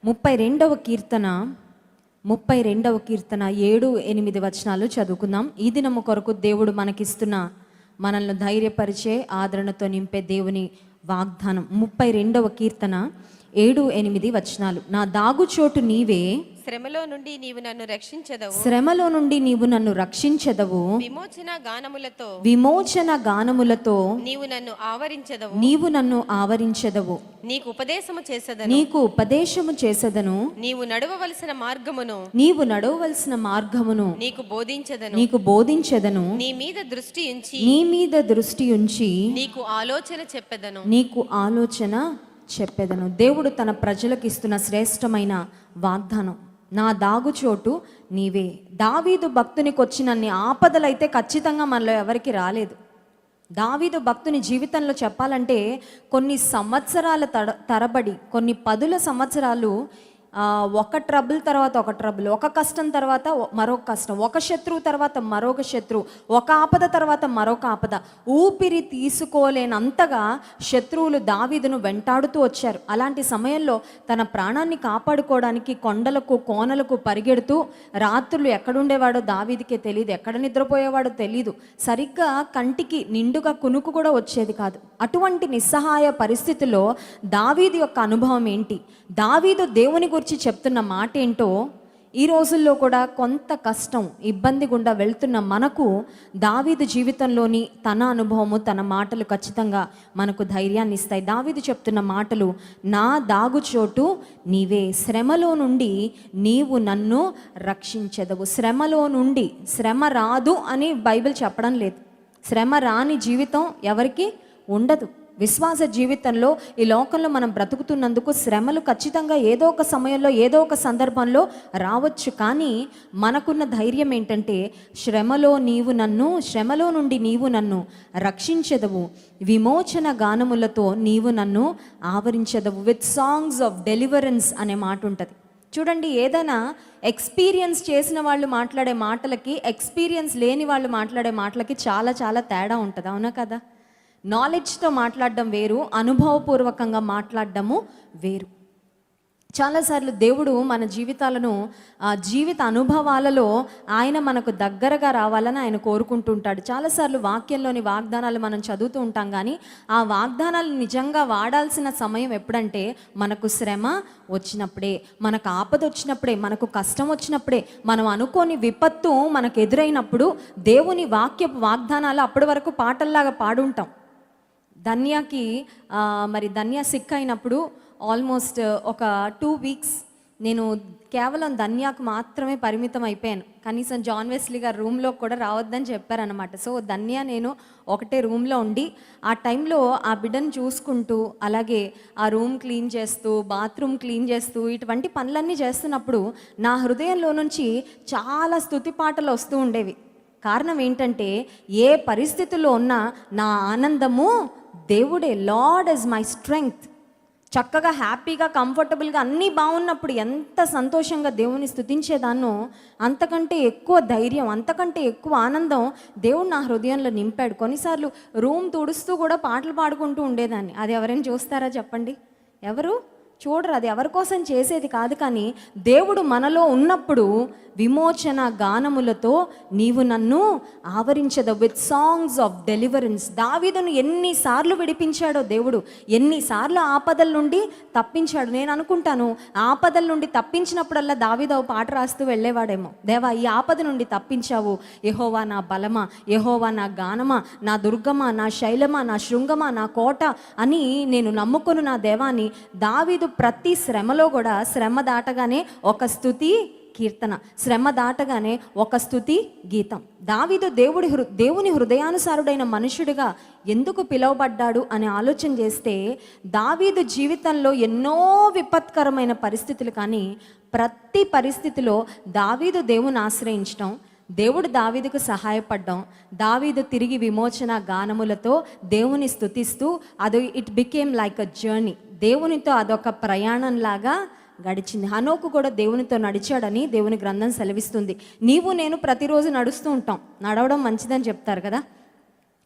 32వ కీర్తన 7-8 వచనాలు చదువుకుందాం. ఈ దినము కొరకు దేవుడు మనకిస్తున్న మనల్ని ధైర్యపరిచే ఆదరణతో నింపే దేవుని వాగ్దానం. 32వ కీర్తన 7-8 వచనాలు. నా దాగుచోటు నీవే, శ్రమలో నుండి నీవు నన్ను రక్షించెదవు. శ్రమలో నుండి నీవు నన్ను రక్షించెదవు. విమోచన గానములతో నీవు నన్ను ఆవరించెదవు. ఆవరించెదవు. నీకు ఉపదేశము చేసెదను. నీవు నడవవలసిన మార్గమును నీకు బోధించెదను. నీ మీద దృష్టి ఉంచి నీకు ఆలోచన చెప్పెదను. దేవుడు తన ప్రజలకు ఇస్తున్న శ్రేష్టమైన వాగ్దానం, నా దాగుచోటు నీవే. దావీదు భక్తునికి వచ్చినన్ని ఆపదలైతే ఖచ్చితంగా మనలో ఎవరికి రాలేదు. దావీదు భక్తుని జీవితంలో చెప్పాలంటే కొన్ని సంవత్సరాల తరబడి, కొన్ని 10 సంవత్సరాలు ఒక ట్రబుల్ తర్వాత ఒక ట్రబుల్, ఒక కష్టం తర్వాత మరొక కష్టం, ఒక శత్రువు తర్వాత మరొక శత్రువు, ఒక ఆపద తర్వాత మరొక ఆపద, ఊపిరి తీసుకోలేనంతగా శత్రువులు దావీదును వెంటాడుతూ వచ్చారు. అలాంటి సమయంలో తన ప్రాణాన్ని కాపాడుకోవడానికి కొండలకు కోనలకు పరిగెడుతూ, రాత్రులు ఎక్కడుండేవాడో దావీదుకే తెలియదు, ఎక్కడ నిద్రపోయేవాడో తెలియదు, సరిగ్గా కంటికి నిండుగా కునుకు కూడా వచ్చేది కాదు. అటువంటి నిస్సహాయ పరిస్థితుల్లో దావీదు యొక్క అనుభవం ఏంటి, దావీదు దేవుని గురించి చెప్తున్న మాట ఏంటో ఈ రోజుల్లో కూడా కొంత కష్టం, ఇబ్బంది గుండా వెళ్తున్న మనకు దావీదు జీవితంలోని తన అనుభవము, తన మాటలు ఖచ్చితంగా మనకు ధైర్యాన్ని ఇస్తాయి. దావీదు చెప్తున్న మాటలు, నా దాగుచోటు నీవే, శ్రమలో నుండి నీవు నన్ను రక్షించెదవు. శ్రమలో నుండి, శ్రమ రాదు అని బైబిల్ చెప్పడం లేదు. శ్రమ రాని జీవితం ఎవరికి ఉండదు. విశ్వాస జీవితంలో ఈ లోకంలో మనం బ్రతుకుతున్నందుకు శ్రమలు ఖచ్చితంగా ఏదో ఒక సమయంలో, ఏదో ఒక సందర్భంలో రావచ్చు. కానీ మనకున్న ధైర్యం ఏంటంటే, శ్రమలో నుండి నీవు నన్ను రక్షించెదవు. విమోచన గానములతో నీవు నన్ను ఆవరించెదవు. విత్ సాంగ్స్ ఆఫ్ డెలివరెన్స్ అనే మాట ఉంటుంది. చూడండి, ఏదైనా ఎక్స్పీరియన్స్ చేసిన వాళ్ళు మాట్లాడే మాటలకి, ఎక్స్పీరియన్స్ లేని వాళ్ళు మాట్లాడే మాటలకి చాలా చాలా తేడా ఉంటుంది. అవునా కదా? నాలెడ్జ్తో మాట్లాడడం వేరు, అనుభవపూర్వకంగా మాట్లాడడము వేరు. చాలాసార్లు దేవుడు మన జీవితాలను, జీవిత అనుభవాలలో ఆయన మనకు దగ్గరగా రావాలని ఆయన కోరుకుంటుంటాడు. చాలాసార్లు వాక్యంలోని వాగ్దానాలు మనం చదువుతూ ఉంటాం, కానీ ఆ వాగ్దానాలు నిజంగా వాడాల్సిన సమయం ఎప్పుడంటే మనకు శ్రమ వచ్చినప్పుడే, మనకు ఆపద వచ్చినప్పుడే, మనకు కష్టం వచ్చినప్పుడే, మనం అనుకోని విపత్తు మనకు ఎదురైనప్పుడు దేవుని వాక్యపు వాగ్దానాలు అప్పటి వరకు పాటల్లాగా పాడుంటాం. ధన్య సిక్ అయినప్పుడు ఆల్మోస్ట్ ఒక 2 వీక్స్ నేను కేవలం ధన్యాకు మాత్రమే పరిమితం అయిపోయాను. కనీసం జాన్ వెస్లీ గారు రూమ్లో కూడా రావద్దని చెప్పారనమాట. సో ధన్య నేను ఒకటే రూమ్లో ఉండి ఆ టైంలో ఆ బిడ్డను చూసుకుంటూ, అలాగే ఆ రూమ్ క్లీన్ చేస్తూ, బాత్రూమ్ క్లీన్ చేస్తూ, ఇటువంటి పనులన్నీ చేస్తున్నప్పుడు నా హృదయంలో నుంచి చాలా స్తుతి పాటలు వస్తూ ఉండేవి. కారణం ఏంటంటే, ఏ పరిస్థితుల్లో ఉన్నా నా ఆనందము దేవుడే. Lord is my strength. చక్కగా హ్యాపీగా కంఫర్టబుల్గా అన్నీ బాగున్నప్పుడు ఎంత సంతోషంగా దేవుని స్తుతించేదాన్నో, అంతకంటే ఎక్కువ ధైర్యం, అంతకంటే ఎక్కువ ఆనందం దేవుడు నా హృదయంలో నింపాడు. కొన్నిసార్లు రూమ్ తుడుస్తూ కూడా పాటలు పాడుకుంటూ ఉండేదాన్ని. అది ఎవరైనా చూస్తారా చెప్పండి? ఎవరు చూడరు. అది ఎవరి కోసం చేసేది కాదు. కానీ దేవుడు మనలో ఉన్నప్పుడు విమోచన గానములతో నీవు నన్ను ఆవరించదు. With songs of deliverance. దావీదును ఎన్నిసార్లు విడిపించాడో దేవుడు, ఎన్నిసార్లు ఆపదల నుండి తప్పించాడు. నేను అనుకుంటాను, ఆపదల నుండి తప్పించినప్పుడల్లా దావీదు పాట రాస్తూ వెళ్ళేవాడేమో. దేవా, ఈ ఆపద నుండి తప్పించావు, యెహోవా నా బలమా, యెహోవా నా గానమా, నా దుర్గమా, నా శైలమా, నా శృంగమా, నా కోట అని నేను నమ్ముకొను నా దేవాన్ని. దావీదు ప్రతి శ్రమలో కూడా, శ్రమ దాటగానే ఒక స్తుతి కీర్తన, శ్రమ దాటగానే ఒక స్తుతి గీతం. దావీదు దేవుని హృదయానుసారుడైన మనుషుడిగా ఎందుకు పిలువబడ్డాడు అని ఆలోచన చేస్తే, దావీదు జీవితంలో ఎన్నో విపత్కరమైన పరిస్థితులు, కానీ ప్రతి పరిస్థితిలో దావీదు దేవుని ఆశ్రయించడం, దేవుడు దావీదుకు సహాయపడ్డం, దావీదు తిరిగి విమోచన గానములతో దేవుని స్తుతిస్తూ, it became like a journey. దేవునితో అదొక ప్రయాణంలాగా గడిచింది. హనోకు కూడా దేవునితో నడిచాడని దేవుని గ్రంథం సెలవిస్తుంది. నీవు నేను ప్రతిరోజు నడుస్తూ ఉంటాం. నడవడం మంచిదని చెప్తారు కదా.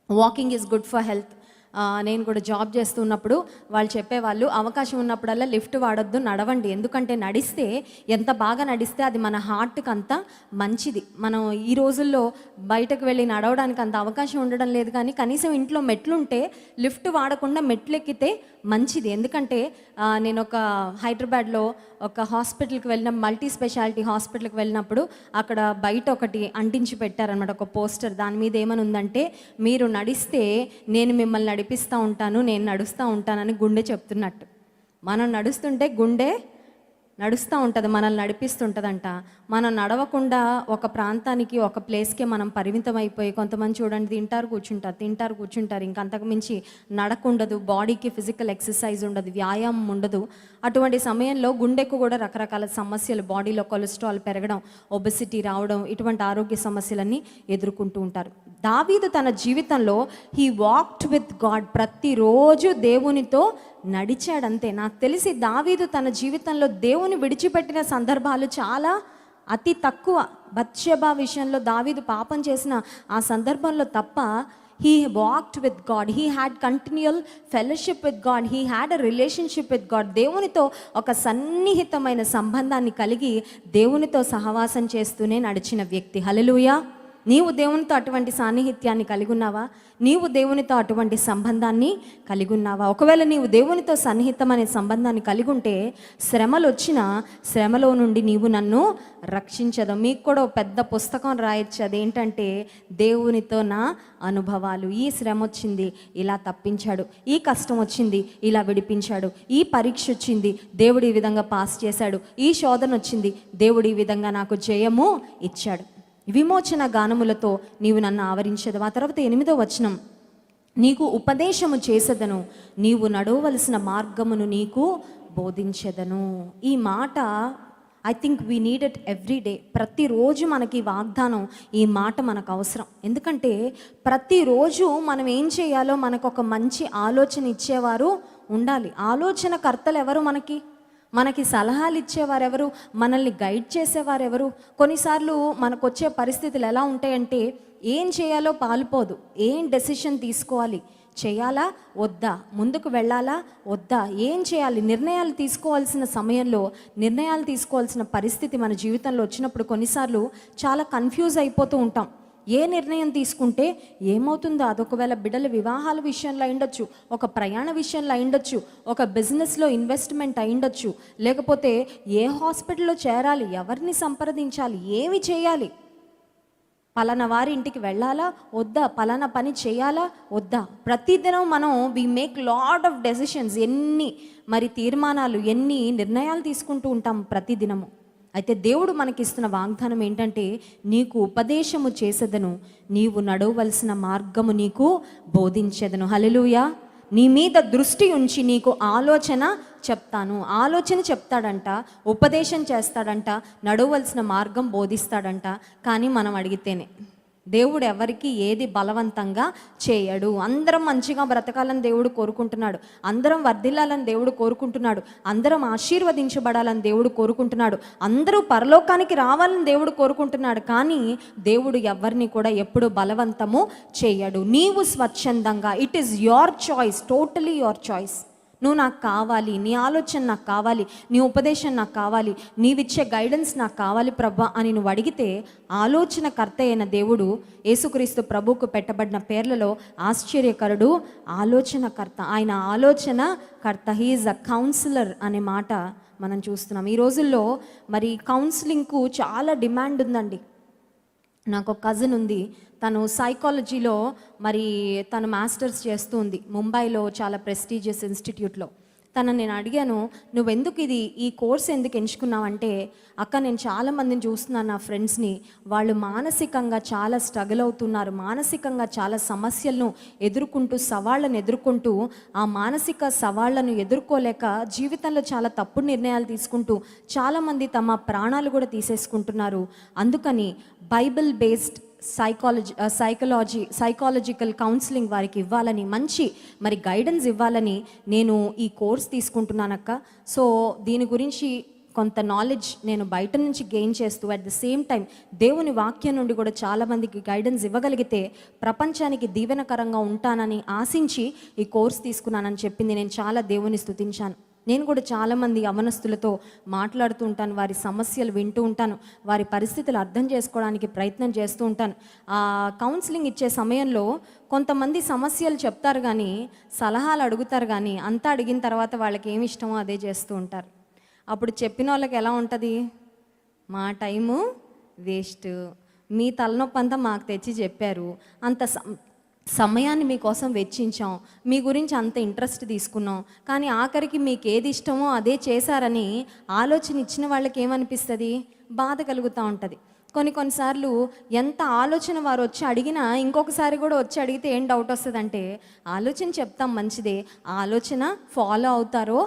Walking is good for health. నేను కూడా జాబ్ చేస్తున్నప్పుడు వాళ్ళు చెప్పేవాళ్ళు, అవకాశం ఉన్నప్పుడల్లా లిఫ్ట్ వాడొద్దు, నడవండి. ఎందుకంటే నడిస్తే ఎంత బాగా నడిస్తే అది మన హార్ట్కి అంత మంచిది. మనం ఈ రోజుల్లో బయటకు వెళ్ళి నడవడానికి అంత అవకాశం ఉండడం లేదు, కానీ కనీసం ఇంట్లో మెట్లుంటే లిఫ్ట్ వాడకుండా మెట్లు ఎక్కితే మంచిది. ఎందుకంటే నేను ఒక హైదరాబాద్లో ఒక హాస్పిటల్కి వెళ్ళిన, మల్టీ స్పెషాలిటీ హాస్పిటల్కి వెళ్ళినప్పుడు అక్కడ బయట ఒకటి అంటించి పెట్టారనమాట, ఒక పోస్టర్. దాని మీద ఏమని ఉందంటే, మీరు నడిస్తే నేను మిమ్మల్ని నడిపిస్తూ ఉంటాను, నేను నడుస్తూ ఉంటానని గుండె చెప్తున్నట్టు. మనం నడుస్తుంటే గుండె నడుస్తూ ఉంటుంది, మనల్ని నడిపిస్తుంటుందంట. మనం నడవకుండా ఒక ప్రాంతానికి, ఒక ప్లేస్కే మనం పరిమితం అయిపోయి, కొంతమంది చూడండి తింటారు కూర్చుంటారు, ఇంకంతకు మించి నడకుండదు, బాడీకి ఫిజికల్ ఎక్సర్సైజ్ ఉండదు, వ్యాయామం ఉండదు. అటువంటి సమయంలో గుండెకు కూడా రకరకాల సమస్యలు, బాడీలో కొలెస్ట్రాల్ పెరగడం, ఒబెసిటీ రావడం, ఇటువంటి ఆరోగ్య సమస్యలన్నీ ఎదుర్కొంటూ ఉంటారు. దావీదు తన జీవితంలో హీ వాక్డ్ విత్ గాడ్, ప్రతిరోజు దేవునితో నడిచాడంతే. నాకు తెలిసి దావీదు తన జీవితంలో దేవుని విడిచిపెట్టిన సందర్భాలు చాలా అతి తక్కువ. బత్షెబా విషయంలో దావీదు పాపం చేసిన ఆ సందర్భంలో తప్ప he walked with God, he had continual fellowship with God, he had a relationship with God. దేవునితో ఒక సన్నిహితమైన సంబంధాన్ని కలిగి దేవునితో సహవాసం చేస్తూనే నడిచిన వ్యక్తి. హల్లెలూయా. నీవు దేవునితో అటువంటి సాన్నిహిత్యాన్ని కలిగి ఉన్నావా? నీవు దేవునితో అటువంటి సంబంధాన్ని కలిగి ఉన్నావా? ఒకవేళ నీవు దేవునితో సన్నిహితమైన సంబంధాన్ని కలిగి ఉంటే శ్రమలు వచ్చినా శ్రమలో నుండి నీవు నన్ను రక్షించదు. మీకు కూడా ఒక పెద్ద పుస్తకం రాయొచ్చు, అదేంటంటే దేవునితో నా అనుభవాలు. ఈ శ్రమ వచ్చింది, ఇలా తప్పించాడు. ఈ కష్టం వచ్చింది, ఇలా విడిపించాడు. ఈ పరీక్ష వచ్చింది, దేవుడు ఈ విధంగా పాస్ చేశాడు. ఈ శోధన వచ్చింది, దేవుడు ఈ విధంగా నాకు జయము ఇచ్చాడు. విమోచన గానములతో నీవు నన్ను ఆవరించదు. ఆ తర్వాత 8వ వచనం, నీకు ఉపదేశము చేసేదను, నీవు నడవవలసిన మార్గమును నీకు బోధించెదను. ఈ మాట I think we need it every day. ప్రతిరోజు మనకి వాగ్దానం, ఈ మాట మనకు అవసరం. ఎందుకంటే ప్రతిరోజు మనం ఏం చేయాలో మనకు ఒక మంచి ఆలోచన ఇచ్చేవారు ఉండాలి. ఆలోచనకర్తలు ఎవరు? మనకి సలహాలు ఇచ్చేవారు ఎవరు? మనల్ని గైడ్ చేసేవారు ఎవరు? కొన్నిసార్లు మనకు వచ్చే పరిస్థితులు ఎలా ఉంటాయంటే, ఏం చేయాలో పాలుపోదు. ఏం డెసిషన్ తీసుకోవాలి, చేయాలా వద్దా, ముందుకు వెళ్ళాలా వద్దా, ఏం చేయాలి, నిర్ణయాలు తీసుకోవాల్సిన సమయంలో నిర్ణయాలు తీసుకోవాల్సిన పరిస్థితి మన జీవితంలో వచ్చినప్పుడు కొన్నిసార్లు చాలా కన్ఫ్యూజ్ అయిపోతూ ఉంటాం. ఏ నిర్ణయం తీసుకుంటే ఏమవుతుందో, అదొకవేళ బిడ్డల వివాహాల విషయంలో అయిండొచ్చు, ఒక ప్రయాణ విషయంలో అయిండొచ్చు, ఒక బిజినెస్లో ఇన్వెస్ట్మెంట్ అయిండొచ్చు, లేకపోతే ఏ హాస్పిటల్లో చేరాలి, ఎవరిని సంప్రదించాలి, ఏమి చేయాలి, పలానా వారి ఇంటికి వెళ్ళాలా వద్దా, పలానా పని చేయాలా వద్దా. ప్రతిదినం మనం we make lot of decisions, ఎన్ని తీర్మానాలు, ఎన్ని నిర్ణయాలు తీసుకుంటూ ఉంటాం ప్రతిదినము. అయితే దేవుడు మనకిస్తున్న వాగ్దానం ఏంటంటే, నీకు ఉపదేశము చేసేదను, నీవు నడవవలసిన మార్గము నీకు బోధించేదను. హల్లెలూయా. నీ మీద దృష్టి ఉంచి నీకు ఆలోచన చెప్తాడంట, ఉపదేశం చేస్తాడంట, నడవవలసిన మార్గం బోధిస్తాడంట. కానీ మనం అడిగితేనే, దేవుడు ఎవరికి ఏది బలవంతంగా చేయడు. అందరం మంచిగా బ్రతకాలని దేవుడు కోరుకుంటున్నాడు, అందరం వర్ధిల్లాలని దేవుడు కోరుకుంటున్నాడు, అందరం ఆశీర్వదించబడాలని దేవుడు కోరుకుంటున్నాడు, అందరూ పరలోకానికి రావాలని దేవుడు కోరుకుంటున్నాడు. కానీ దేవుడు ఎవరిని కూడా ఎప్పుడు బలవంతము చేయడు. నీవు స్వచ్ఛందంగా, it is your choice, totally your choice. నువ్వు నాకు కావాలి, నీ ఆలోచన నాకు కావాలి, నీ ఉపదేశం నాకు కావాలి, నీవిచ్చే గైడెన్స్ నాకు కావాలి ప్రభా అని నువ్వు అడిగితే, ఆలోచనకర్త అయిన దేవుడు, యేసుక్రీస్తు ప్రభువుకు పెట్టబడిన పేర్లలో ఆశ్చర్యకరుడు, ఆలోచనకర్త. ఆయన ఆలోచనకర్త, హీ ఈజ్ అ కౌన్సిలర్ అనే మాట మనం చూస్తున్నాం. ఈ రోజుల్లో కౌన్సిలింగ్కు చాలా డిమాండ్ ఉందండి. నాకు ఒక కజిన్ ఉంది, తను సైకాలజీలో తను మాస్టర్స్ చేస్తూ ఉంది ముంబైలో, చాలా ప్రెస్టీజియస్ ఇన్స్టిట్యూట్లో. నేను అడిగాను, నువ్వెందుకు ఈ కోర్స్ ఎందుకు ఎంచుకున్నావంటే, అక్క నేను చాలామందిని చూస్తున్నాను, నా ఫ్రెండ్స్ని, వాళ్ళు మానసికంగా చాలా స్ట్రగుల్ అవుతున్నారు, మానసికంగా చాలా సమస్యలను ఎదుర్కొంటూ, సవాళ్ళను ఎదుర్కొంటూ, ఆ మానసిక సవాళ్లను ఎదుర్కోలేక జీవితంలో చాలా తప్పుడు నిర్ణయాలు తీసుకుంటూ చాలామంది తమ ప్రాణాలు కూడా తీసేసుకుంటున్నారు. అందుకని బైబిల్ బేస్డ్ సైకాలజికల్ కౌన్సిలింగ్ వారికి ఇవ్వాలని, మంచి గైడెన్స్ ఇవ్వాలని నేను ఈ కోర్స్ తీసుకుంటున్నానక్క. సో దీని గురించి కొంత నాలెడ్జ్ నేను బయట నుంచి గెయిన్ చేస్తూ అట్ ద సేమ్ టైం దేవుని వాక్యం నుండి కూడా చాలామందికి గైడెన్స్ ఇవ్వగలిగితే ప్రపంచానికి దీవెనకరంగా ఉంటానని ఆశించి ఈ కోర్స్ తీసుకున్నానని చెప్పింది. నేను చాలా దేవుని స్తుతించాను. నేను కూడా చాలామంది యవనస్తులతో మాట్లాడుతూ ఉంటాను, వారి సమస్యలు వింటూ ఉంటాను, వారి పరిస్థితులు అర్థం చేసుకోవడానికి ప్రయత్నం చేస్తూ ఉంటాను. ఆ కౌన్సిలింగ్ ఇచ్చే సమయంలో కొంతమంది సమస్యలు చెప్తారు కానీ సలహాలు అడుగుతారు, కానీ అంతా అడిగిన తర్వాత వాళ్ళకి ఏమి ఇష్టమో అదే చేస్తూ ఉంటారు. అప్పుడు చెప్పిన వాళ్ళకి ఎలా ఉంటుంది, మా టైము వేస్ట్, మీ తలనొప్పి అంతా మాకు తెచ్చి చెప్పారు, అంత సమయాన్ని మీకోసం వెచ్చించాం, మీ గురించి అంత ఇంట్రెస్ట్ తీసుకున్నాం, కానీ ఆఖరికి మీకు ఏది ఇష్టమో అదే చేశారని ఆలోచన ఇచ్చిన వాళ్ళకి ఏమనిపిస్తుంది, బాధ కలుగుతూ ఉంటుంది. కొన్నిసార్లు ఎంత ఆలోచన వారు వచ్చి అడిగినా ఇంకొకసారి కూడా వచ్చి అడిగితే ఏం డౌట్ వస్తుందంటే, ఆలోచన చెప్తాం మంచిదే, ఆ ఆలోచన ఫాలో అవుతారో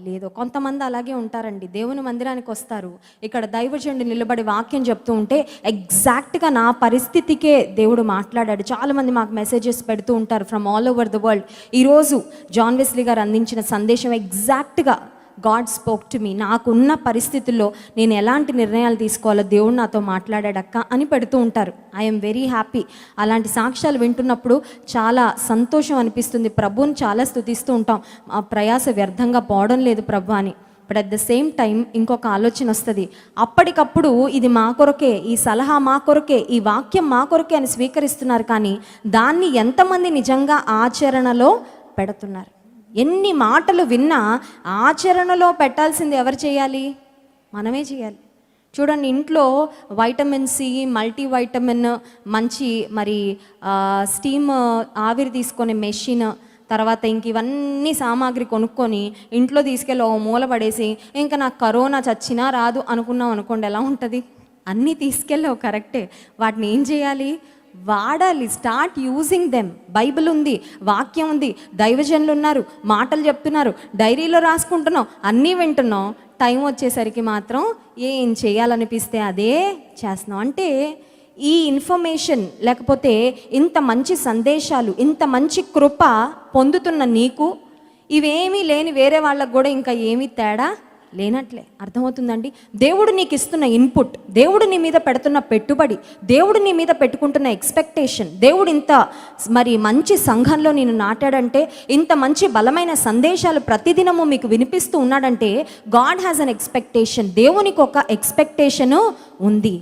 లేదో. కొంతమంది అలాగే ఉంటారండి. దేవుని మందిరానికి వస్తారు, ఇక్కడ దైవజనుడు నిలబడి వాక్యం చెప్తూ ఉంటే ఎగ్జాక్ట్గా నా పరిస్థితికే దేవుడు మాట్లాడాడు. చాలామంది మాకు మెసేజెస్ పెడుతూ ఉంటారు from all over the world. ఈరోజు జాన్ వెస్లీ గారు అందించిన సందేశం ఎగ్జాక్ట్గా గాడ్ స్పోక్ టు మీ, నాకున్న పరిస్థితుల్లో నేను ఎలాంటి నిర్ణయాలు తీసుకోవాలో దేవుడు నాతో మాట్లాడాడక్క అని పెడుతూ ఉంటారు. I'm very happy. అలాంటి సాక్ష్యాలు వింటున్నప్పుడు చాలా సంతోషం అనిపిస్తుంది. ప్రభువుని చాలా స్తుతిస్తూ ఉంటాం, ఆ ప్రయాస వ్యర్థంగా పోవడం లేదు ప్రభు అని. But at the same time ఇంకొక ఆలోచన వస్తుంది, అప్పటికప్పుడు ఇది మా కొరకే, ఈ సలహా మా కొరకే, ఈ వాక్యం మా కొరకే అని స్వీకరిస్తున్నారు, కానీ దాన్ని ఎంతమంది నిజంగా ఆచరణలో పెడుతున్నారు? ఎన్ని మాటలు విన్నా ఆచరణలో పెట్టాల్సింది ఎవరు చేయాలి? మనమే చేయాలి. చూడండి, ఇంట్లో వైటమిన్ సి, మల్టీవైటమిన్, మంచి మరి స్టీమ్ ఆవిరి తీసుకునే మెషిన్, తర్వాత ఇంక ఇవన్నీ సామాగ్రి కొనుక్కొని ఇంట్లో తీసుకెళ్ళి ఓ మూల పడేసి ఇంకా నాకు కరోనా చచ్చినా రాదు అనుకున్నాం అనుకోండి, ఎలా ఉంటుంది? అన్నీ తీసుకెళ్ళావు కరెక్టే, వాటిని ఏం చేయాలి? వాడాలి. Start using them. బైబిల్ ఉంది, వాక్యం ఉంది, దైవజనులు ఉన్నారు, మాటలు చెప్తున్నారు, డైరీలో రాసుకుంటున్నాం, అన్నీ వింటున్నాం. టైం వచ్చేసరికి మాత్రం ఏం చేయాలనిపిస్తే అదే చేస్తున్నాం. అంటే ఈ ఇన్ఫర్మేషన్ లేకపోతే ఇంత మంచి సందేశాలు, ఇంత మంచి కృప పొందుతున్న నీకు ఇవేమీ లేని వేరే వాళ్ళకు కూడా ఇంకా ఏమీ తేడా లేనట్లే. అర్థమవుతుందండి? దేవుడు నీకు ఇస్తున్న ఇన్పుట్, దేవుడు నీ మీద పెడుతున్న పెట్టుబడి, దేవుడు నీ మీద పెట్టుకుంటున్న ఎక్స్పెక్టేషన్, దేవుడు ఇంత మరి మంచి సంఘంలో నేను నాటాడంటే, ఇంత మంచి బలమైన సందేశాలు ప్రతిదినము మీకు వినిపిస్తూ ఉన్నాడంటే గాడ్ హ్యాస్ అన్ ఎక్స్పెక్టేషన్. దేవునికి ఒక ఎక్స్పెక్టేషను ఉంది.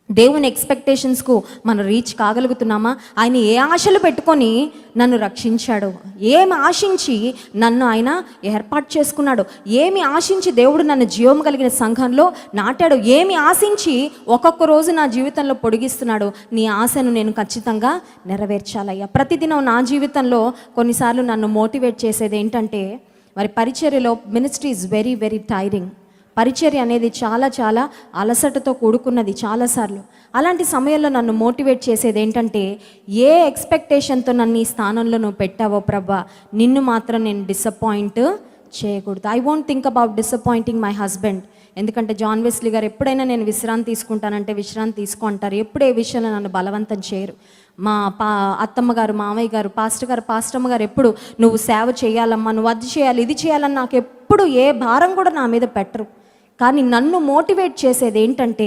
దేవుని ఎక్స్పెక్టేషన్స్కు మనం రీచ్ కాగలుగుతున్నామా? ఆయన ఏ ఆశలు పెట్టుకొని నన్ను రక్షించాడు, ఏమి ఆశించి నన్ను ఆయన ఏర్పాటు చేసుకున్నాడు, ఏమి ఆశించి దేవుడు నన్ను జీవం కలిగిన సంఘంలో నాటాడు, ఏమి ఆశించి ఒక్కొక్క రోజు నా జీవితంలో పొడిగిస్తున్నాడు, నీ ఆశను నేను ఖచ్చితంగా నెరవేర్చాలయ్యా. ప్రతిదినం నా జీవితంలో కొన్నిసార్లు నన్ను మోటివేట్ చేసేది ఏంటంటే, మరి పరిచర్యలో ministry is very very tiring. పరిచర్య అనేది చాలా చాలా అలసటతో కూడుకున్నది చాలాసార్లు. అలాంటి సమయంలో నన్ను మోటివేట్ చేసేది ఏంటంటే, ఏ ఎక్స్పెక్టేషన్తో నన్ను ఈ స్థానంలో నువ్వు పెట్టావో ప్రభా, నిన్ను మాత్రం నేను డిసప్పాయింట్ చేయకూడదు. I won't think about disappointing my husband. ఎందుకంటే జాన్ వెస్లీ గారు ఎప్పుడైనా నేను విశ్రాంతి తీసుకుంటానంటే విశ్రాంతి తీసుకుంటారు, ఎప్పుడు ఏ విషయంలో నన్ను బలవంతం చేయరు. మా అత్తమ్మ గారు, మామయ్య గారు, పాస్టమ్మ గారు ఎప్పుడు నువ్వు సేవ చేయాలమ్మా, నువ్వు అది చేయాలి, ఇది చేయాలని నాకు ఎప్పుడు ఏ భారం కూడా నా మీద పెట్టరు. కానీ నన్ను మోటివేట్ చేసేది ఏంటంటే,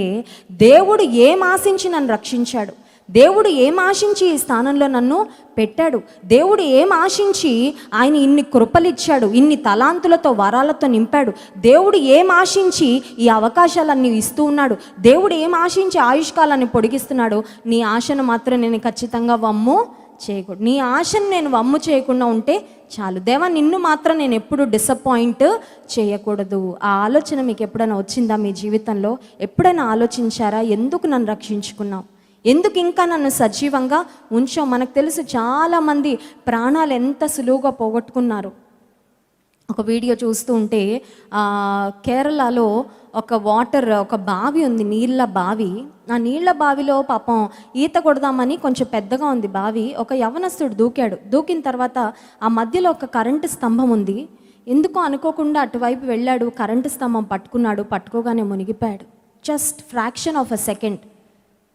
దేవుడు ఏం ఆశించి నన్ను రక్షించాడు, దేవుడు ఏం ఆశించి ఈ స్థానంలో నన్ను పెట్టాడు, దేవుడు ఏం ఆశించి ఆయన ఇన్ని కృపలిచ్చాడు, ఇన్ని తలాంతులతో వరాలతో నింపాడు, దేవుడు ఏం ఆశించి ఈ అవకాశాలన్నీ ఇస్తూ ఉన్నాడు, దేవుడు ఏం ఆశించి ఆయుష్కాలాన్ని పొడిగిస్తున్నాడు. నీ ఆశను మాత్రం నేను ఖచ్చితంగా వమ్ము చేయకూడదు. నీ ఆశను నేను వమ్ము చేయకుండా ఉంటే చాలు. దేవా, నిన్ను మాత్రం నేను ఎప్పుడు డిసప్పాయింట్ చేయకూడదు. ఆ ఆలోచన మీకు ఎప్పుడైనా వచ్చిందా మీ జీవితంలో? ఎప్పుడైనా ఆలోచించారా, ఎందుకు నన్ను రక్షించుకున్నావు, ఎందుకు ఇంకా నన్ను సజీవంగా ఉంచావు? మనకు తెలుసు చాలామంది ప్రాణాలు ఎంత సులువుగా పోగొట్టుకున్నారు. ఒక వీడియో చూస్తూ ఉంటే కేరళలో ఒక బావి ఉంది, నీళ్ళ బావి. ఆ నీళ్ళ బావిలో పాపం ఈత కొడదామని, కొంచెం పెద్దగా ఉంది బావి, ఒక యవనస్తుడు దూకాడు. దూకిన తర్వాత ఆ మధ్యలో ఒక కరెంటు స్తంభం ఉంది. ఎందుకో అనుకోకుండా అటువైపు వెళ్ళాడు, కరెంటు స్తంభం పట్టుకున్నాడు, పట్టుకోగానే మునిగిపోయాడు. Just fraction of a second.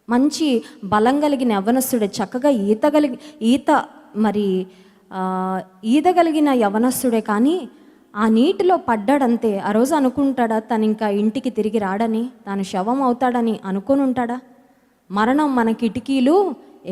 మంచి బలం కలిగిన యవనస్తుడే, చక్కగా ఈదగలిగిన యవనస్తుడే, కానీ ఆ నీటిలో పడ్డాడంతే. ఆ రోజు అనుకుంటాడా తను ఇంకా ఇంటికి తిరిగి రాడని, తాను శవం అవుతాడని అనుకొని ఉంటాడా? మరణం మన కిటికీలు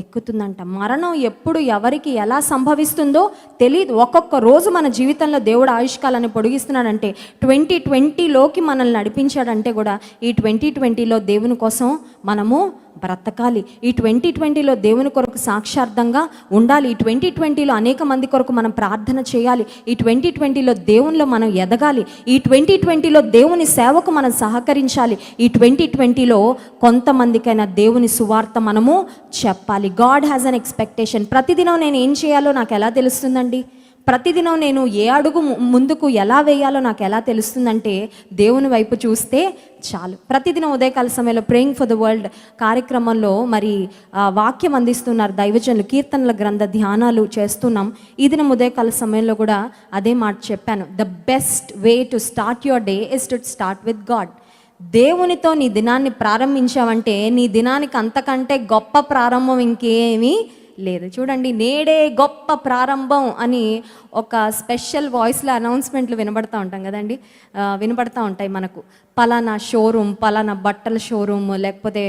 ఎక్కుతుందంట. మరణం ఎప్పుడు ఎవరికి ఎలా సంభవిస్తుందో తెలియదు. ఒక్కొక్క రోజు మన జీవితంలో దేవుడు ఆయుష్కాలాన్ని పొడిగిస్తున్నాడంటే 2020లోకి మనల్ని నడిపించాడంటే కూడా ఈ 2020లో దేవుని కోసం మనము బ్రతకాలి. ఈ 2020లో దేవుని కొరకు సాక్షార్థంగా ఉండాలి. ఈ 2020లో అనేక మంది కొరకు మనం ప్రార్థన చేయాలి. ఈ 2020లో దేవునిలో మనం ఎదగాలి. ఈ 2020లో దేవుని సేవకు మనం సహకరించాలి. ఈ 2020లో కొంతమందికైనా దేవుని సువార్త మనము చెప్పాలి. God has an expectation. ప్రతిదినం నేను ఏం చేయాలో నాకు ఎలా తెలుస్తుందండి? ప్రతిదినం నేను ఏ అడుగు ముందుకు ఎలా వేయాలో నాకు ఎలా తెలుస్తుందంటే దేవుని వైపు చూస్తే చాలు. ప్రతిదినం ఉదయకాల సమయంలో ప్రేయింగ్ ఫర్ ద వరల్డ్ కార్యక్రమంలో మరి వాక్యం అందిస్తున్నారు దైవజనులు. కీర్తనల గ్రంథ ధ్యానాలు చేస్తున్నాం. ఈ దినం ఉదయకాల సమయంలో కూడా అదే మాట చెప్పాను. The best way to start your day is to start with God. దేవునితో నీ దినాన్ని ప్రారంభించావంటే నీ దినానికి అంతకంటే గొప్ప ప్రారంభం ఇంకేమీ లేదు. చూడండి, నేడే గొప్ప ప్రారంభం అని ఒక స్పెషల్ వాయిస్లో అనౌన్స్మెంట్లు వినబడతా ఉంటాం కదండి. వినబడతా ఉంటాయి మనకు. పలానా షోరూమ్, పలానా బట్టల షోరూమ్, లేకపోతే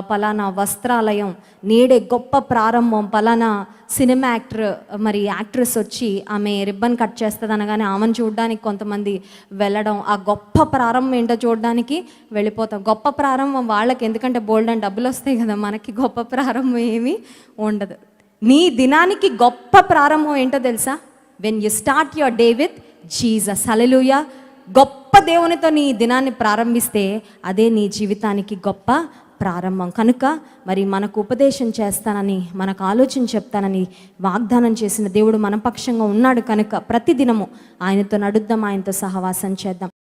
పలానా వస్త్రాలయం, నేడే గొప్ప ప్రారంభం, పలానా సినిమా మరి యాక్ట్రెస్ వచ్చి ఆమె రిబ్బన్ కట్ చేస్తుంది అనగానే ఆమెను చూడడానికి కొంతమంది వెళ్ళడం, ఆ గొప్ప ప్రారంభం ఏంటో చూడడానికి వెళ్ళిపోతాం. గొప్ప ప్రారంభం వాళ్ళకి, ఎందుకంటే బోల్డ్ అని డబ్బులు వస్తాయి కదా, మనకి గొప్ప ప్రారంభం ఏమీ ఉండదు. నీ దినానికి గొప్ప ప్రారంభం ఏంటో తెలుసా? When you start your day with Jesus. Hallelujah. గొప్ప దేవునితో నీ దినాన్ని ప్రారంభిస్తే అదే నీ జీవితానికి గొప్ప ప్రారంభం. కనుక మరి మనకు ఉపదేశం చేస్తానని, మనకు ఆలోచన చెప్తానని వాగ్దానం చేసిన దేవుడు మన పక్షంగా ఉన్నాడు కనుక ప్రతిదినము ఆయనతో నడుద్దాం, ఆయనతో సహవాసం చేద్దాం.